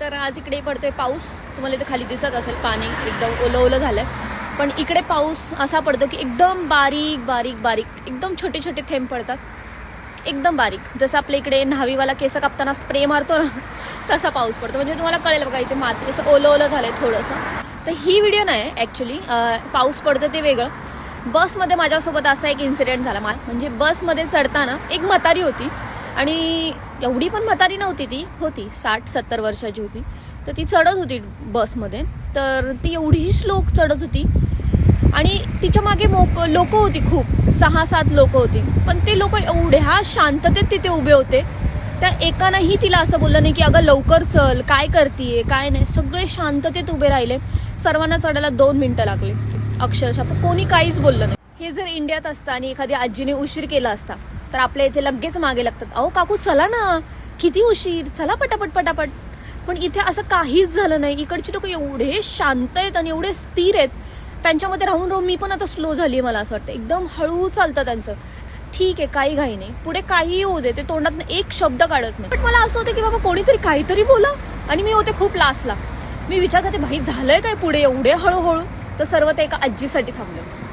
तर आज इकडे पडतोय पाऊस. तुम्हाला इथे खाली दिसत असेल पाणी एकदम ओलं ओलं झालंय. पण इकडे पाऊस असा पडतो की एकदम बारीक बारीक बारीक एकदम छोटे छोटे थेंब पडतात. एकदम बारीक, जसं आपल्या इकडे न्हावीवाला केस कापताना स्प्रे मारतो ना तसा पाऊस पडतो. म्हणजे तुम्हाला कळेल बघा इथे माती असं ओलं ओलं झालंय थोडंसं. तर ही व्हिडिओ नाही ॲक्च्युली, पाऊस पडतो ते वेगळं. बसमध्ये माझ्यासोबत असा एक इन्सिडेंट झाला. म्हणजे बसमध्ये चढताना एक म्हातारी होती आणि एवढी पण म्हातारी नव्हती, ती होती 60-70 वर्षाची होती. तर ती चढत होती बसमध्ये. तर ती एवढी स्लो चढत होती आणि तिच्या मागे लोक होती, खूप 6-7 लोक होती. पण ते लोक एवढ्या शांततेत तिथे उभे होते. त्या एकानंही तिला असं बोललं नाही की अगं लवकर चल, काय करतीये काय नाही. सगळे शांततेत उभे राहिले. सर्वांना चढायला 2 मिनिटं लागले अक्षरशः. पण कोणी काहीच बोललं नाही. हे जर इंडियात असतं आणि एखादी आजीने उशीर केला असता तर आपल्या इथे लगेच मागे लागतात, अहो काकू चला ना, किती उशीर, चला पटापट पटापट. पण इथे असं काहीच झालं नाही. इकडची लोक एवढे शांत आहेत आणि एवढे स्थिर आहेत. त्यांच्यामध्ये राहून राहून मी पण आता स्लो झाली आहे मला असं वाटतं. एकदम हळू चालतं त्यांचं. ठीक आहे, काही घाई नाही, पुढे काहीही होऊ दे, ते तोंडात एक शब्द काढत नाही. पण मला असं होतं की बाबा कोणीतरी काहीतरी बोला. आणि मी होते खूप लास्टला. मी विचार करते भाई झालंय काय पुढे एवढे हळूहळू. तर सर्व ते एका आजीसाठी थांबले.